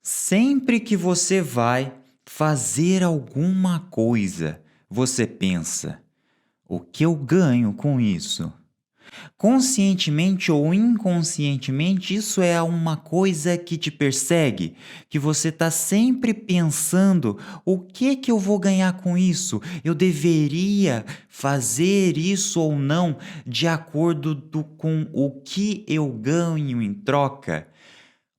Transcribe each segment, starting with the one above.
Sempre que você vai fazer alguma coisa, você pensa: o que eu ganho com isso? Conscientemente ou inconscientemente, isso é uma coisa que te persegue, que você está sempre pensando: o que que eu vou ganhar com isso? Eu deveria fazer isso ou não de acordo com o que eu ganho em troca?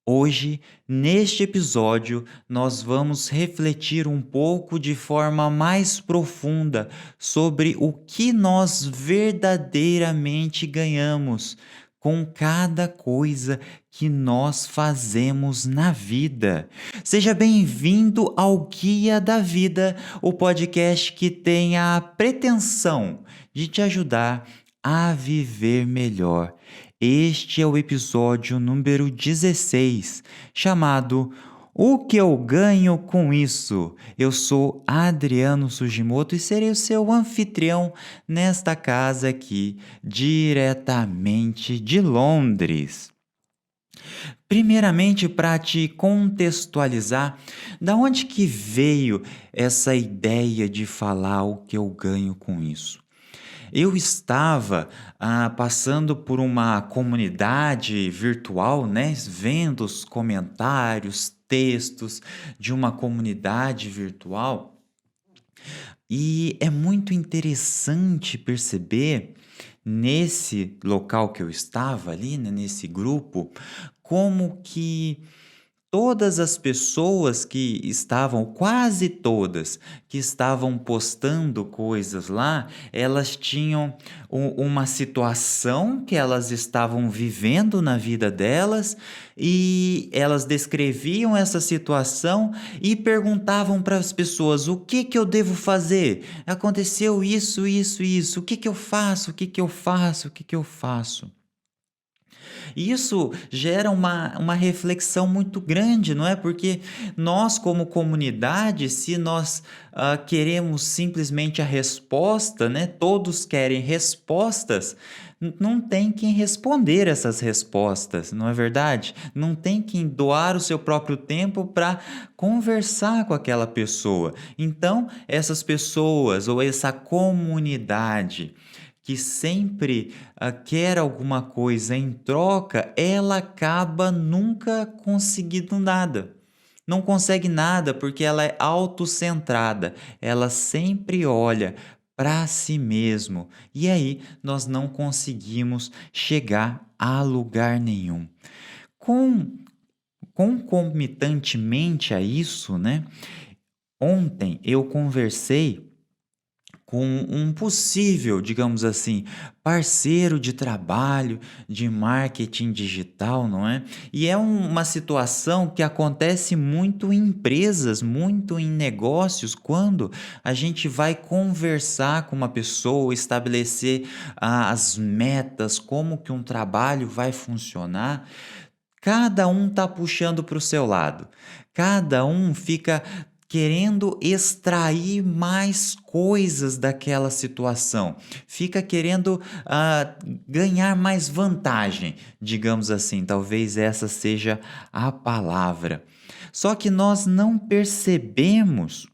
Hoje, neste episódio, nós vamos refletir um pouco de forma mais profunda sobre o que nós verdadeiramente ganhamos com cada coisa que nós fazemos na vida. Seja bem-vindo ao Guia da Vida, o podcast que tem a pretensão de te ajudar a viver melhor. Este é o episódio número 16, chamado O que eu ganho com isso? Eu sou Adriano Sugimoto e serei o seu anfitrião nesta casa aqui, diretamente de Londres. Primeiramente, para te contextualizar, da onde que veio essa ideia de falar o que eu ganho com isso? Eu estava passando por uma comunidade virtual, né? Vendo os comentários, textos de uma comunidade virtual, e é muito interessante perceber nesse local que eu estava ali, né, nesse grupo, como que todas as pessoas que estavam, quase todas, que estavam postando coisas lá, elas tinham uma situação que elas estavam vivendo na vida delas e elas descreviam essa situação e perguntavam para as pessoas: o que que eu devo fazer? Aconteceu isso, isso, isso. O que que eu faço? O que que eu faço? O que que eu faço? E isso gera uma reflexão muito grande, não é? Porque nós, como comunidade, se nós queremos simplesmente a resposta, né? Todos querem respostas, não tem quem responder essas respostas, não é verdade? Não tem quem doar o seu próprio tempo para conversar com aquela pessoa. Então, essas pessoas ou essa comunidade que sempre quer alguma coisa em troca, ela acaba nunca conseguindo nada. Não consegue nada porque ela é autocentrada, ela sempre olha para si mesmo e aí nós não conseguimos chegar a lugar nenhum. Com, Concomitantemente a isso, né? Ontem eu conversei com um possível, digamos assim, parceiro de trabalho, de marketing digital, não é? E é uma situação que acontece muito em empresas, muito em negócios, quando a gente vai conversar com uma pessoa, estabelecer as metas, como que um trabalho vai funcionar. Cada um está puxando para o seu lado. Cada um fica querendo extrair mais coisas daquela situação. Fica querendo ganhar mais vantagem, digamos assim. Talvez essa seja a palavra. Só que nós não percebemos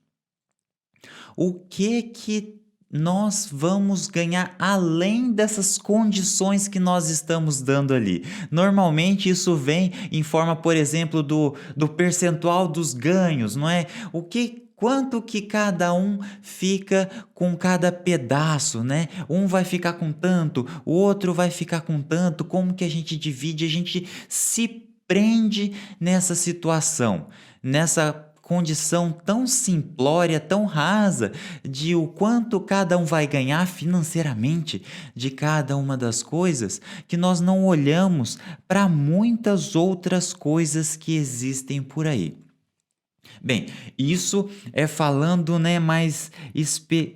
o que nós vamos ganhar além dessas condições que nós estamos dando ali. Normalmente isso vem em forma, por exemplo, do percentual dos ganhos, não é? Quanto que cada um fica com cada pedaço, né? Um vai ficar com tanto, o outro vai ficar com tanto, como que a gente divide? A gente se prende nessa situação, nessa condição tão simplória, tão rasa, de o quanto cada um vai ganhar financeiramente de cada uma das coisas, que nós não olhamos para muitas outras coisas que existem por aí. Bem, isso é falando, né, mais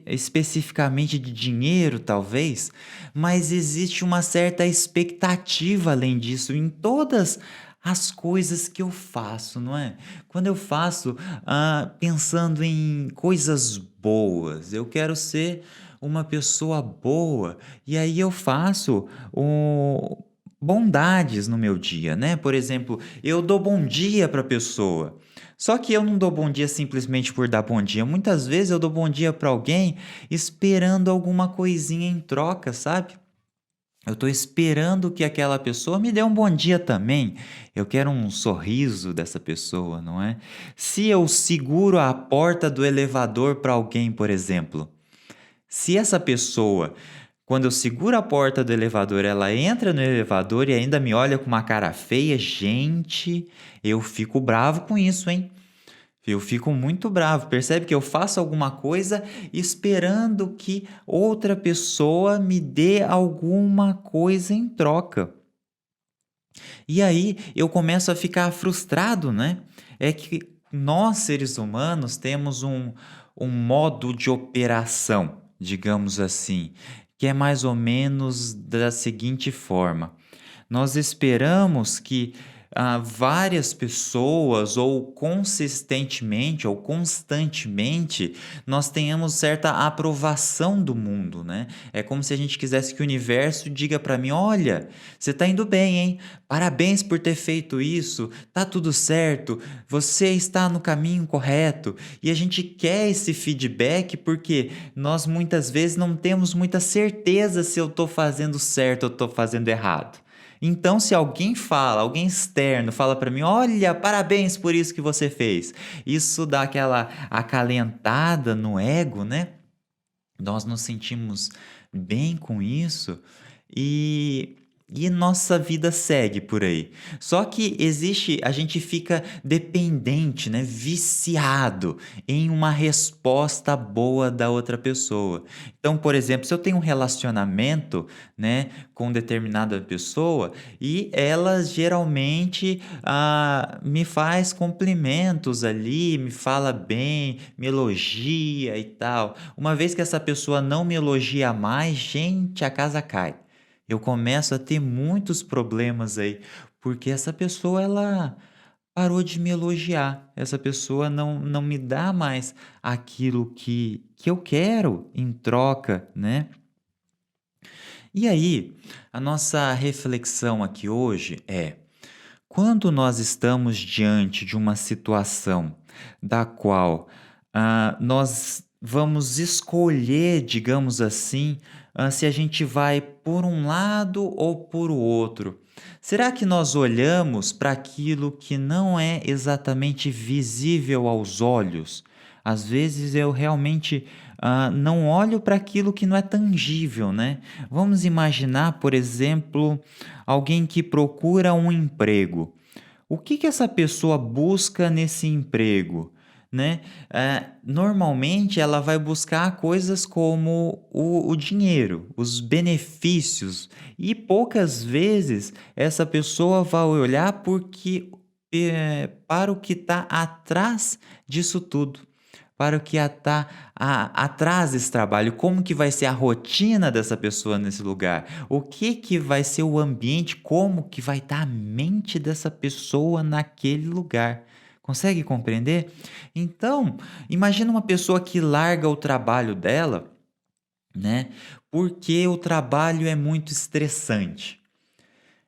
especificamente de dinheiro, talvez, mas existe uma certa expectativa além disso em todas as coisas que eu faço, não é? Quando eu faço pensando em coisas boas, eu quero ser uma pessoa boa, e aí eu faço bondades no meu dia, né? Por exemplo, eu dou bom dia para a pessoa. Só que eu não dou bom dia simplesmente por dar bom dia. Muitas vezes eu dou bom dia para alguém esperando alguma coisinha em troca, sabe? Eu estou esperando que aquela pessoa me dê um bom dia também. Eu quero um sorriso dessa pessoa, não é? Se eu seguro a porta do elevador para alguém, por exemplo, se essa pessoa, quando eu seguro a porta do elevador, ela entra no elevador e ainda me olha com uma cara feia, gente, eu fico bravo com isso, hein? Eu fico muito bravo. Percebe que eu faço alguma coisa esperando que outra pessoa me dê alguma coisa em troca. E aí eu começo a ficar frustrado, né? É que nós, seres humanos, temos um modo de operação, digamos assim, que é mais ou menos da seguinte forma: nós esperamos que várias pessoas, ou consistentemente, ou constantemente, nós tenhamos certa aprovação do mundo, né? É como se a gente quisesse que o universo diga para mim: olha, você está indo bem, hein? Parabéns por ter feito isso, tá tudo certo, você está no caminho correto. E a gente quer esse feedback porque nós muitas vezes não temos muita certeza se eu estou fazendo certo ou estou fazendo errado. Então, se alguém fala, alguém externo fala para mim: olha, parabéns por isso que você fez, isso dá aquela acalentada no ego, né? Nós nos sentimos bem com isso e nossa vida segue por aí. Só que existe, a gente fica dependente, né, viciado em uma resposta boa da outra pessoa. Então, por exemplo, se eu tenho um relacionamento, né, com determinada pessoa e ela geralmente me faz cumprimentos ali, me fala bem, me elogia e tal. Uma vez que essa pessoa não me elogia mais, gente, a casa cai. Eu começo a ter muitos problemas aí, porque essa pessoa ela parou de me elogiar. Essa pessoa não me dá mais aquilo que eu quero em troca, né? E aí, a nossa reflexão aqui hoje é: quando nós estamos diante de uma situação da qual nós vamos escolher, digamos assim, se a gente vai por um lado ou por o outro, será que nós olhamos para aquilo que não é exatamente visível aos olhos? Às vezes eu realmente não olho para aquilo que não é tangível, né? Vamos imaginar, por exemplo, alguém que procura um emprego. O que que essa pessoa busca nesse emprego, né? Normalmente ela vai buscar coisas como o dinheiro, os benefícios, e poucas vezes essa pessoa vai olhar para o que está atrás disso tudo, para o que está atrás desse trabalho, como que vai ser a rotina dessa pessoa nesse lugar, o que que vai ser o ambiente, como que vai estar a mente dessa pessoa naquele lugar. Consegue compreender? Então, imagina uma pessoa que larga o trabalho dela, né? Porque o trabalho é muito estressante.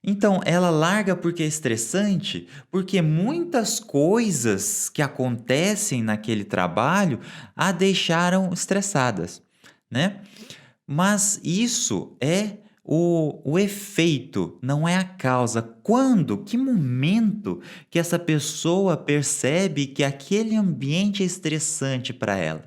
Então, ela larga porque é estressante, porque muitas coisas que acontecem naquele trabalho a deixaram estressadas, né? Mas isso é o efeito, não é a causa. Quando, que momento que essa pessoa percebe que aquele ambiente é estressante para ela?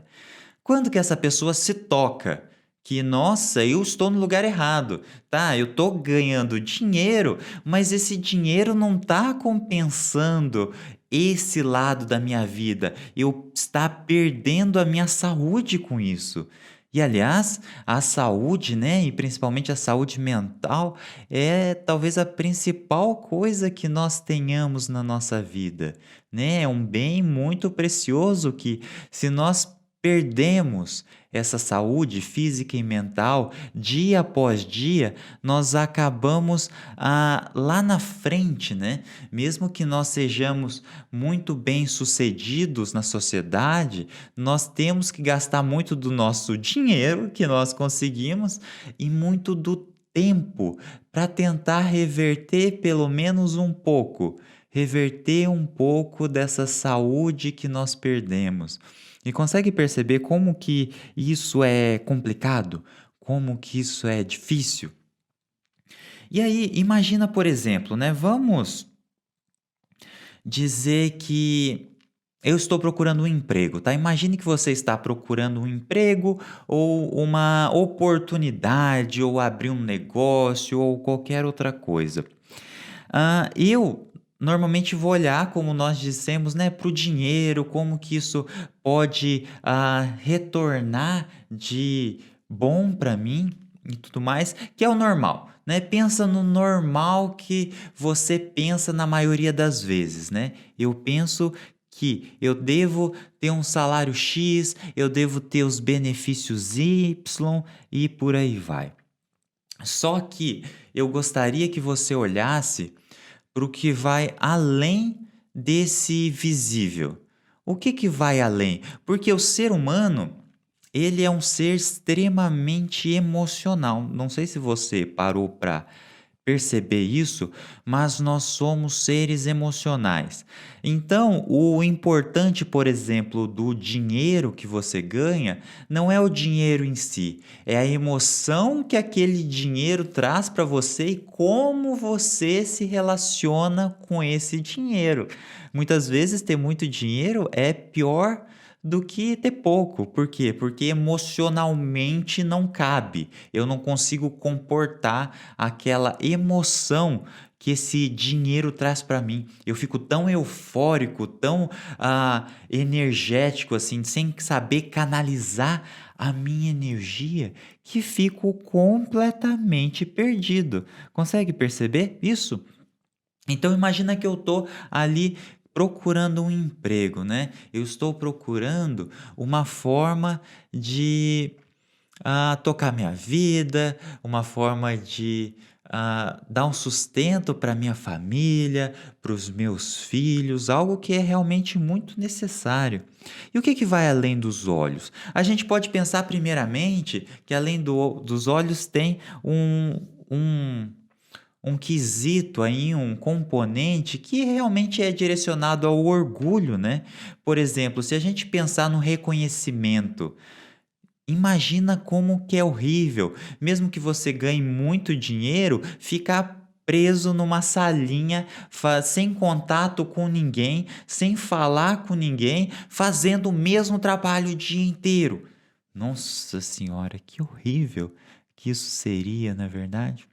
Quando que essa pessoa se toca que, nossa, eu estou no lugar errado, tá? Eu estou ganhando dinheiro, mas esse dinheiro não está compensando esse lado da minha vida. Eu está perdendo a minha saúde com isso. E aliás, a saúde, né, e principalmente a saúde mental, é talvez a principal coisa que nós tenhamos na nossa vida, né? É um bem muito precioso que, se nós perdemos essa saúde física e mental dia após dia, nós acabamos lá na frente, né? Mesmo que nós sejamos muito bem-sucedidos na sociedade, nós temos que gastar muito do nosso dinheiro que nós conseguimos e muito do tempo para tentar reverter pelo menos um pouco, reverter um pouco dessa saúde que nós perdemos. E consegue perceber como que isso é complicado? Como que isso é difícil? E aí, imagina, por exemplo, né? Vamos dizer que eu estou procurando um emprego, tá? Imagine que você está procurando um emprego ou uma oportunidade, ou abrir um negócio, ou qualquer outra coisa. Eu normalmente vou olhar, como nós dissemos, né, para o dinheiro, como que isso pode retornar de bom para mim e tudo mais, que é o normal, né? Pensa no normal que você pensa na maioria das vezes, né? Eu penso que eu devo ter um salário X, eu devo ter os benefícios Y e por aí vai. Só que eu gostaria que você olhasse para o que vai além desse visível. O que que vai além? Porque o ser humano, ele é um ser extremamente emocional. Não sei se você parou para perceber isso, mas nós somos seres emocionais. Então, o importante, por exemplo, do dinheiro que você ganha, não é o dinheiro em si, é a emoção que aquele dinheiro traz para você e como você se relaciona com esse dinheiro. Muitas vezes ter muito dinheiro é pior do que ter pouco. Por quê? Porque emocionalmente não cabe. Eu não consigo comportar aquela emoção que esse dinheiro traz para mim. Eu fico tão eufórico, tão energético assim, sem saber canalizar a minha energia, que fico completamente perdido. Consegue perceber isso? Então imagina que eu estou ali procurando um emprego, né? Eu estou procurando uma forma de tocar minha vida, uma forma de dar um sustento para minha família, para os meus filhos, algo que é realmente muito necessário. E o que que vai além dos olhos? A gente pode pensar primeiramente que além dos olhos tem um quesito aí, um componente que realmente é direcionado ao orgulho, né? Por exemplo, se a gente pensar no reconhecimento, imagina como que é horrível, mesmo que você ganhe muito dinheiro, ficar preso numa salinha, sem contato com ninguém, sem falar com ninguém, fazendo o mesmo trabalho o dia inteiro. Nossa senhora, que horrível que isso seria, na verdade?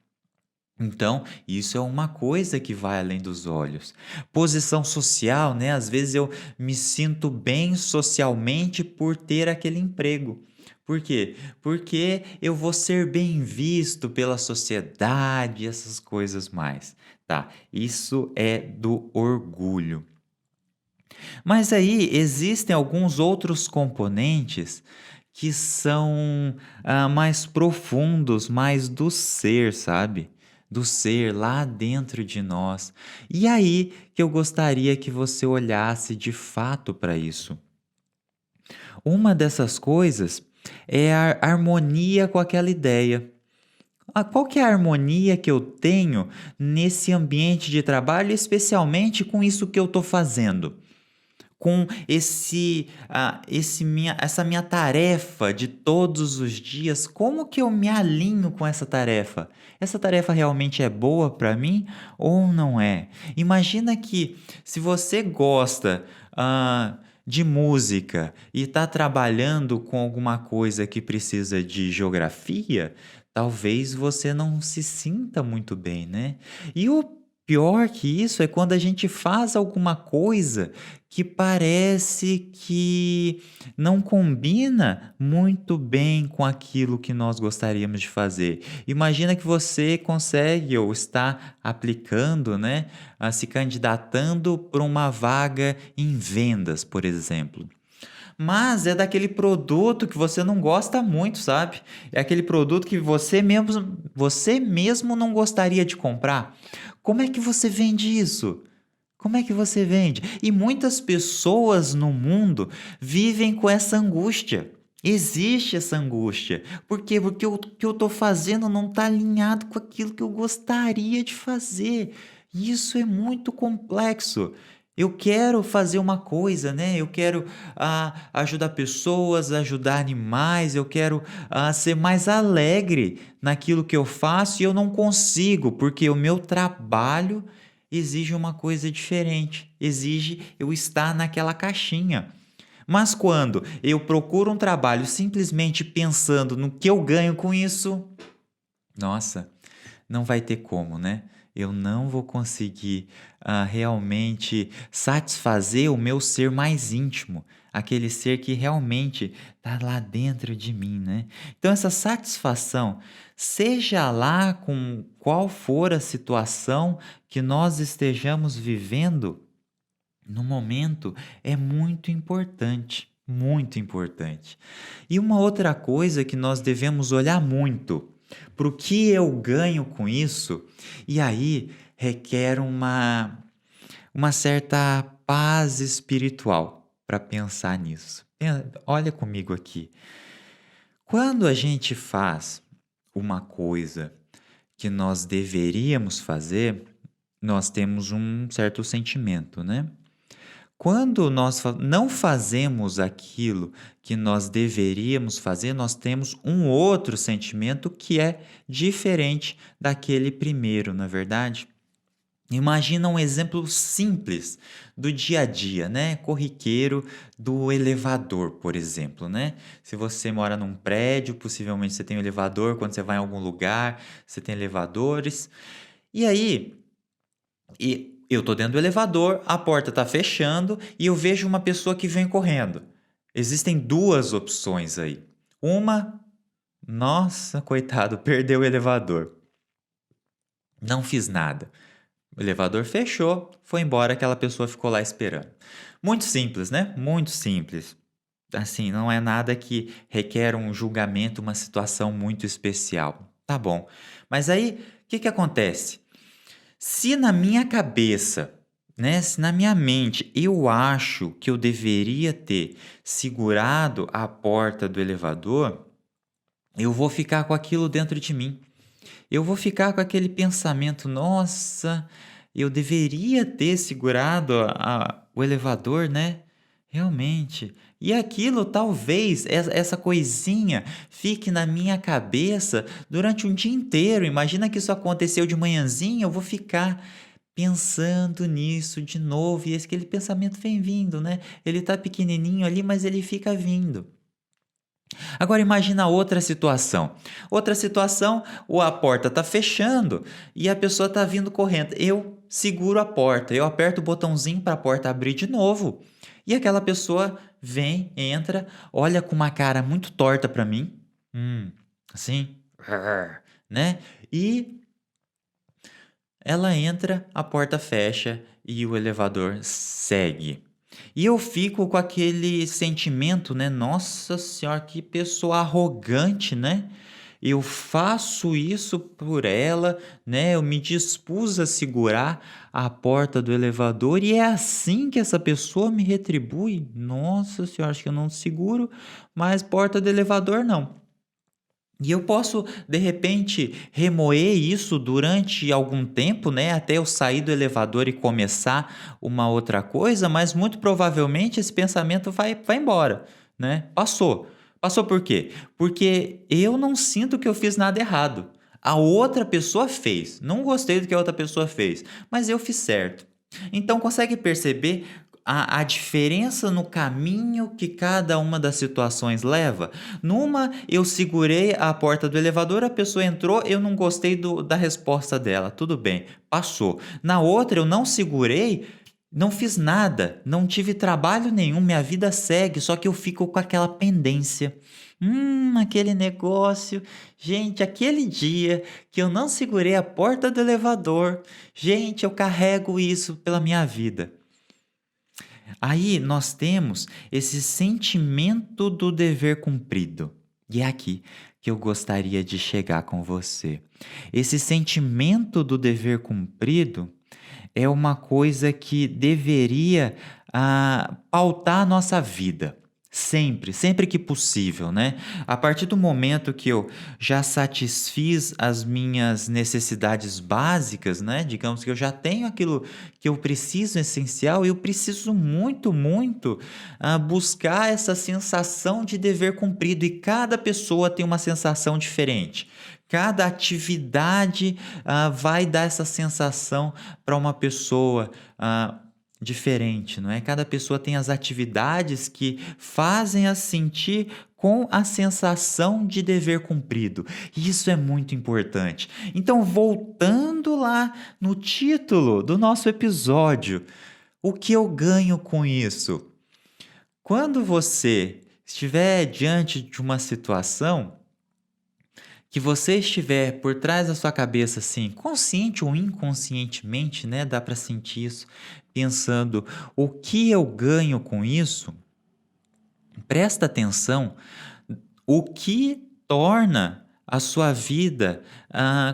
Então, isso é uma coisa que vai além dos olhos. Posição social, né? Às vezes eu me sinto bem socialmente por ter aquele emprego. Por quê? Porque eu vou ser bem visto pela sociedade, essas coisas mais. Tá, isso é do orgulho. Mas aí existem alguns outros componentes que são mais profundos, mais do ser, sabe? Do ser lá dentro de nós. E aí que eu gostaria que você olhasse de fato para isso. Uma dessas coisas é a harmonia com aquela ideia. Qual que é a harmonia que eu tenho nesse ambiente de trabalho, especialmente com isso que eu estou fazendo? Com essa minha tarefa de todos os dias, como que eu me alinho com essa tarefa? Essa tarefa realmente é boa para mim ou não é? Imagina que se você gosta de música e está trabalhando com alguma coisa que precisa de geografia, talvez você não se sinta muito bem, né? E o pior que isso é quando a gente faz alguma coisa que parece que não combina muito bem com aquilo que nós gostaríamos de fazer. Imagina que você consegue ou está aplicando, né, se candidatando para uma vaga em vendas, por exemplo. Mas é daquele produto que você não gosta muito, sabe? É aquele produto que você mesmo não gostaria de comprar. Como é que você vende isso? Como é que você vende? E muitas pessoas no mundo vivem com essa angústia. Existe essa angústia. Por quê? Porque o que eu estou fazendo não está alinhado com aquilo que eu gostaria de fazer. E isso é muito complexo. Eu quero fazer uma coisa, né? Eu quero ajudar pessoas, ajudar animais, eu quero ser mais alegre naquilo que eu faço e eu não consigo, porque o meu trabalho exige uma coisa diferente, exige eu estar naquela caixinha. Mas quando eu procuro um trabalho simplesmente pensando no que eu ganho com isso, nossa, não vai ter como, né? Eu não vou conseguir realmente satisfazer o meu ser mais íntimo, aquele ser que realmente está lá dentro de mim, né? Então, essa satisfação, seja lá com qual for a situação que nós estejamos vivendo, no momento é muito importante, muito importante. E uma outra coisa que nós devemos olhar muito para o que eu ganho com isso, e aí requer uma certa paz espiritual para pensar nisso. Olha comigo aqui. Quando a gente faz uma coisa que nós deveríamos fazer, nós temos um certo sentimento, né? Quando nós não fazemos aquilo que nós deveríamos fazer, nós temos um outro sentimento que é diferente daquele primeiro, na verdade. Imagina um exemplo simples do dia a dia, né? Corriqueiro do elevador, por exemplo, né? Se você mora num prédio, possivelmente você tem um elevador, quando você vai em algum lugar, você tem elevadores. E aí, eu tô dentro do elevador, a porta tá fechando e eu vejo uma pessoa que vem correndo. Existem duas opções aí. Uma, nossa, coitado, perdeu o elevador. Não fiz nada. O elevador fechou, foi embora, aquela pessoa ficou lá esperando. Muito simples, né? Muito simples. Assim, não é nada que requer um julgamento, uma situação muito especial. Tá bom. Mas aí, o que acontece? Se na minha cabeça, né, se na minha mente eu acho que eu deveria ter segurado a porta do elevador, eu vou ficar com aquilo dentro de mim. Eu vou ficar com aquele pensamento: nossa, eu deveria ter segurado o elevador, né? Realmente. E aquilo, talvez, essa coisinha fique na minha cabeça durante um dia inteiro. Imagina que isso aconteceu de manhãzinha, eu vou ficar pensando nisso de novo. E aquele pensamento vem vindo, né? Ele tá pequenininho ali, mas ele fica vindo. Agora imagina outra situação. Outra situação, a porta está fechando e a pessoa está vindo correndo. Eu seguro a porta, eu aperto o botãozinho para a porta abrir de novo. E aquela pessoa vem, entra, olha com uma cara muito torta para mim, assim, né? E ela entra, a porta fecha e o elevador segue. E eu fico com aquele sentimento, né? Nossa senhora, que pessoa arrogante, né? Eu faço isso por ela, né? Eu me dispus a segurar a porta do elevador e é assim que essa pessoa me retribui. Nossa senhora, acho que eu não seguro, mas porta do elevador não. E eu posso, de repente, remoer isso durante algum tempo, né, até eu sair do elevador e começar uma outra coisa, mas muito provavelmente esse pensamento vai embora, né? Passou. Passou por quê? Porque eu não sinto que eu fiz nada errado. A outra pessoa fez. Não gostei do que a outra pessoa fez, mas eu fiz certo. Então, consegue perceber a diferença no caminho que cada uma das situações leva? Numa, eu segurei a porta do elevador, a pessoa entrou, eu não gostei da resposta dela, tudo bem, passou. Na outra, eu não segurei, não fiz nada, não tive trabalho nenhum, minha vida segue, só que eu fico com aquela pendência. Aquele negócio. Gente, aquele dia que eu não segurei a porta do elevador, gente, eu carrego isso pela minha vida. Aí nós temos esse sentimento do dever cumprido. E é aqui que eu gostaria de chegar com você. Esse sentimento do dever cumprido é uma coisa que deveria pautar a nossa vida. Sempre, sempre que possível, né? A partir do momento que eu já satisfiz as minhas necessidades básicas, né? Digamos que eu já tenho aquilo que eu preciso essencial, eu preciso muito, muito buscar essa sensação de dever cumprido. E cada pessoa tem uma sensação diferente. Cada atividade vai dar essa sensação para uma pessoa. Diferente, não é? Cada pessoa tem as atividades que fazem a sentir com a sensação de dever cumprido. E isso é muito importante. Então, voltando lá no título do nosso episódio, o que eu ganho com isso? Quando você estiver diante de uma situação que você estiver por trás da sua cabeça, assim, consciente ou inconscientemente, né? Dá para sentir isso, pensando o que eu ganho com isso. Presta atenção, o que torna a sua vida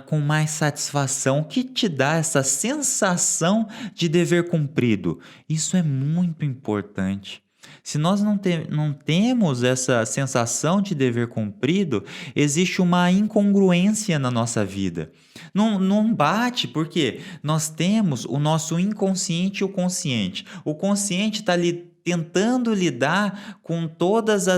com mais satisfação, o que te dá essa sensação de dever cumprido. Isso é muito importante. Se nós não temos essa sensação de dever cumprido, existe uma incongruência na nossa vida. Não bate, porque nós temos o nosso inconsciente e o consciente. O consciente está ali tentando lidar com todas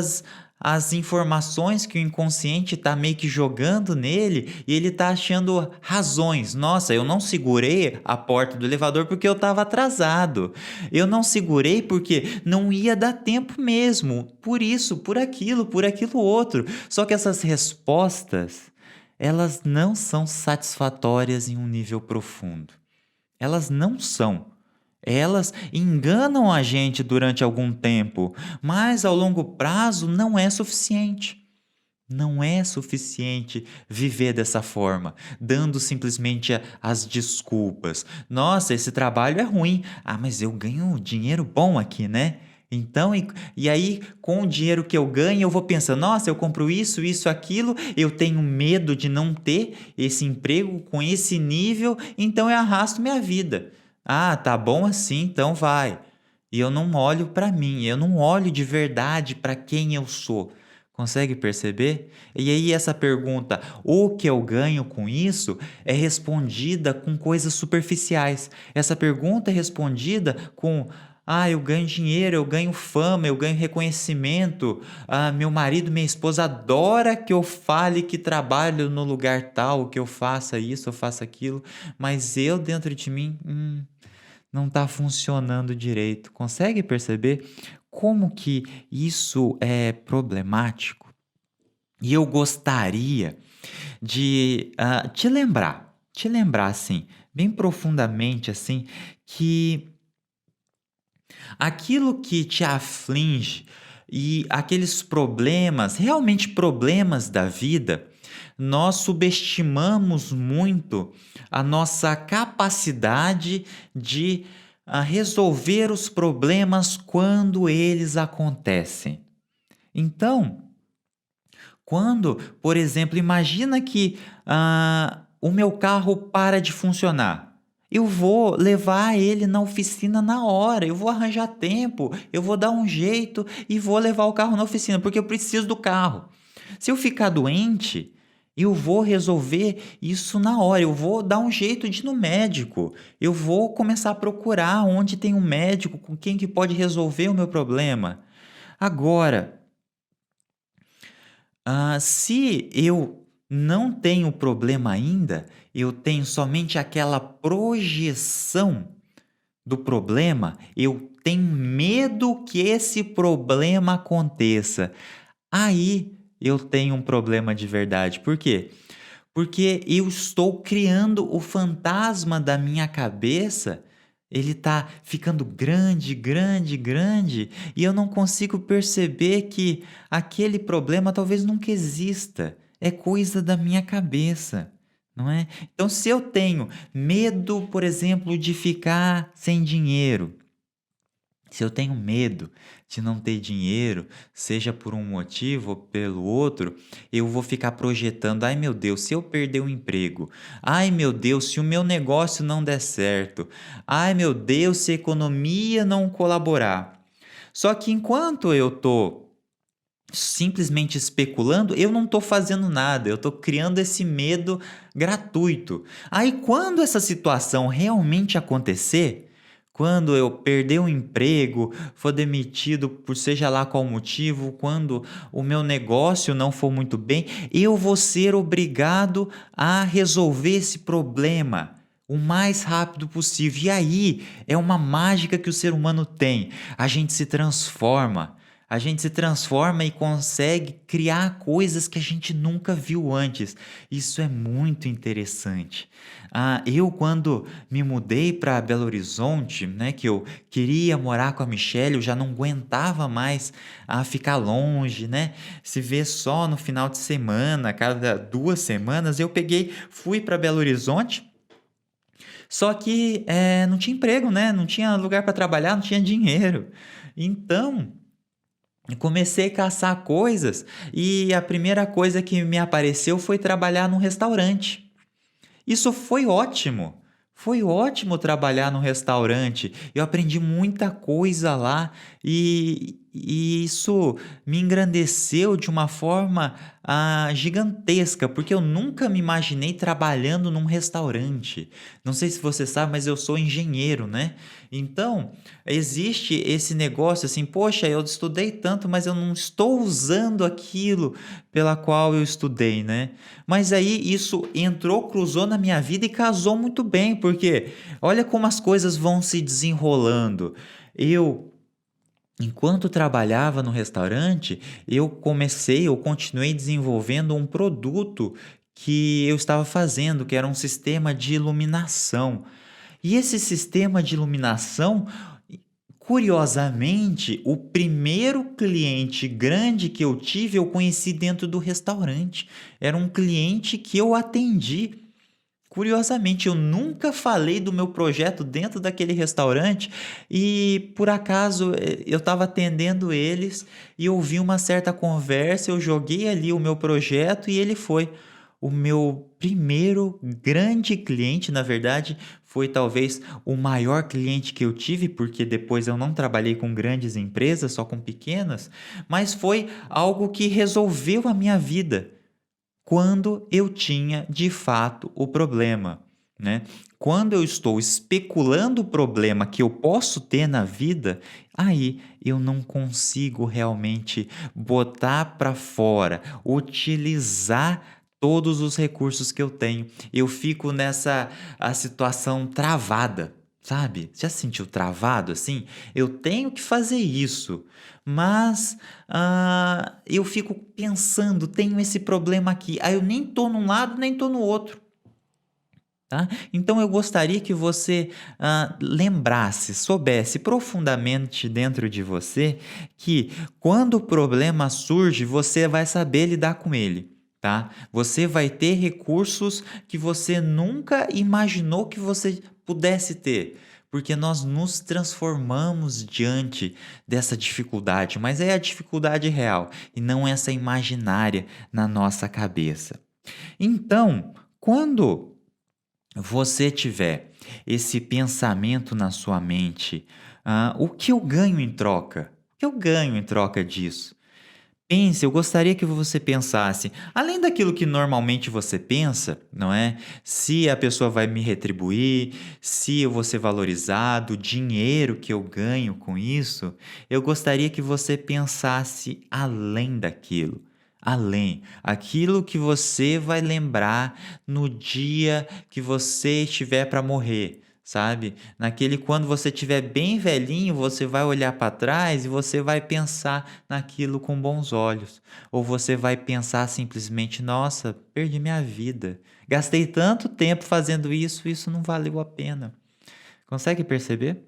as informações que o inconsciente está meio que jogando nele e ele está achando razões. Nossa, eu não segurei a porta do elevador porque eu estava atrasado. Eu não segurei porque não ia dar tempo mesmo. Por isso, por aquilo outro. Só que essas respostas, elas não são satisfatórias em um nível profundo. Elas não são. Elas enganam a gente durante algum tempo, mas ao longo prazo não é suficiente. Não é suficiente viver dessa forma, dando simplesmente as desculpas. Nossa, esse trabalho é ruim. Ah, mas eu ganho dinheiro bom aqui, né? Então, e aí, com o dinheiro que eu ganho, eu vou pensando, nossa, eu compro isso, aquilo, eu tenho medo de não ter esse emprego com esse nível, então eu arrasto minha vida. Ah, tá bom assim, então vai. E eu não olho para mim, eu não olho de verdade para quem eu sou. Consegue perceber? E aí essa pergunta, o que eu ganho com isso, é respondida com coisas superficiais. Essa pergunta é respondida com, eu ganho dinheiro, eu ganho fama, eu ganho reconhecimento. Meu marido, minha esposa adora que eu fale que trabalho no lugar tal, que eu faça isso, eu faça aquilo, mas eu dentro de mim, não está funcionando direito. Consegue perceber como que isso é problemático? E eu gostaria de te lembrar assim, bem profundamente assim, que aquilo que te aflige e aqueles problemas, realmente problemas da vida, nós subestimamos muito a nossa capacidade de resolver os problemas quando eles acontecem. Então, quando, por exemplo, imagina que o meu carro para de funcionar. Eu vou levar ele na oficina na hora, eu vou arranjar tempo, eu vou dar um jeito e vou levar o carro na oficina, porque eu preciso do carro. Se eu ficar doente, eu vou resolver isso na hora, eu vou dar um jeito de ir no médico, eu vou começar a procurar onde tem um médico, com quem que pode resolver o meu problema. Agora, se eu não tenho problema ainda, eu tenho somente aquela projeção do problema, eu tenho medo que esse problema aconteça. Aí eu tenho um problema de verdade. Por quê? Porque eu estou criando o fantasma da minha cabeça, ele está ficando grande, grande, grande, e eu não consigo perceber que aquele problema talvez nunca exista. É coisa da minha cabeça, não é? Então, se eu tenho medo, por exemplo, de ficar sem dinheiro, se eu tenho medo de não ter dinheiro, seja por um motivo ou pelo outro, eu vou ficar projetando: ai meu Deus, se eu perder o emprego, ai meu Deus, se o meu negócio não der certo, ai meu Deus, se a economia não colaborar. Só que enquanto eu estou simplesmente especulando, eu não estou fazendo nada, eu estou criando esse medo gratuito. Aí, quando essa situação realmente acontecer, quando eu perder o emprego, for demitido por seja lá qual motivo, quando o meu negócio não for muito bem, eu vou ser obrigado a resolver esse problema o mais rápido possível. E aí é uma mágica que o ser humano tem. A gente se transforma. A gente se transforma e consegue criar coisas que a gente nunca viu antes. Isso é muito interessante. Eu, quando me mudei para Belo Horizonte, né, que eu queria morar com a Michelle, eu já não aguentava mais ficar longe, né? Se ver só no final de semana, cada 2 semanas, eu peguei, fui para Belo Horizonte. Só que não tinha emprego, né? Não tinha lugar para trabalhar, não tinha dinheiro. Então, eu comecei a caçar coisas e a primeira coisa que me apareceu foi trabalhar num restaurante. Isso foi ótimo. Foi ótimo trabalhar no restaurante. Eu aprendi muita coisa lá e isso me engrandeceu de uma forma gigantesca, porque eu nunca me imaginei trabalhando num restaurante. Não sei se você sabe, mas eu sou engenheiro, né? Então, existe esse negócio assim, poxa, eu estudei tanto, mas eu não estou usando aquilo pela qual eu estudei, né? Mas aí isso entrou, cruzou na minha vida e casou muito bem, porque olha como as coisas vão se desenrolando. Eu, enquanto trabalhava no restaurante, eu continuei desenvolvendo um produto que eu estava fazendo, que era um sistema de iluminação. E esse sistema de iluminação, curiosamente, o primeiro cliente grande que eu tive, eu conheci dentro do restaurante. Era um cliente que eu atendi. Curiosamente, eu nunca falei do meu projeto dentro daquele restaurante e, por acaso, eu estava atendendo eles e ouvi uma certa conversa. Eu joguei ali o meu projeto e ele foi o meu primeiro grande cliente. Na verdade, foi talvez o maior cliente que eu tive, porque depois eu não trabalhei com grandes empresas, só com pequenas, mas foi algo que resolveu a minha vida quando eu tinha de fato o problema, né? Quando eu estou especulando o problema que eu posso ter na vida, aí eu não consigo realmente botar para fora, utilizar todos os recursos que eu tenho. Eu fico nessa a situação travada, sabe? Já se sentiu travado assim? Eu tenho que fazer isso, mas eu fico pensando, tenho esse problema aqui. Aí eu nem tô num lado, nem tô no outro. Tá? Então eu gostaria que você lembrasse, soubesse profundamente dentro de você que quando o problema surge, você vai saber lidar com ele. Tá? Você vai ter recursos que você nunca imaginou que você pudesse ter, porque nós nos transformamos diante dessa dificuldade, mas é a dificuldade real e não essa imaginária na nossa cabeça. Então, quando você tiver esse pensamento na sua mente, o que eu ganho em troca? O que eu ganho em troca disso? Pense, eu gostaria que você pensasse, além daquilo que normalmente você pensa, não é? Se a pessoa vai me retribuir, se eu vou ser valorizado, o dinheiro que eu ganho com isso, eu gostaria que você pensasse além daquilo. Além, aquilo que você vai lembrar no dia que você estiver para morrer, sabe? Naquele quando você estiver bem velhinho, você vai olhar para trás e você vai pensar naquilo com bons olhos. Ou você vai pensar simplesmente: nossa, perdi minha vida. Gastei tanto tempo fazendo isso, isso não valeu a pena. Consegue perceber?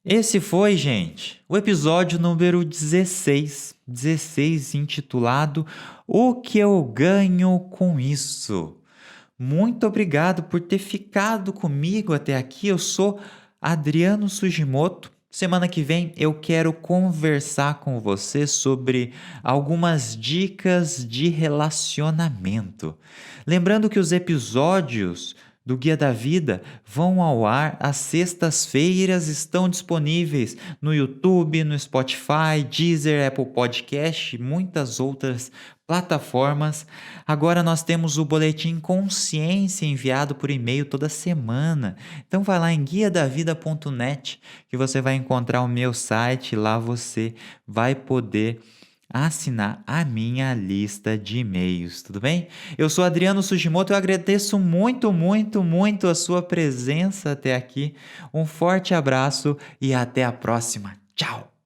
Esse foi, gente, o episódio número 16 intitulado O que eu ganho com isso? Muito obrigado por ter ficado comigo até aqui. Eu sou Adriano Sugimoto. Semana que vem eu quero conversar com você sobre algumas dicas de relacionamento. Lembrando que os episódios do Guia da Vida vão ao ar às sextas-feiras, estão disponíveis no YouTube, no Spotify, Deezer, Apple Podcast e muitas outras plataformas. Agora nós temos o boletim Consciência enviado por e-mail toda semana. Então vai lá em guiadavida.net que você vai encontrar o meu site, lá você vai poder assinar a minha lista de e-mails, tudo bem? Eu sou Adriano Sugimoto, eu agradeço muito, muito, muito a sua presença até aqui. Um forte abraço e até a próxima. Tchau!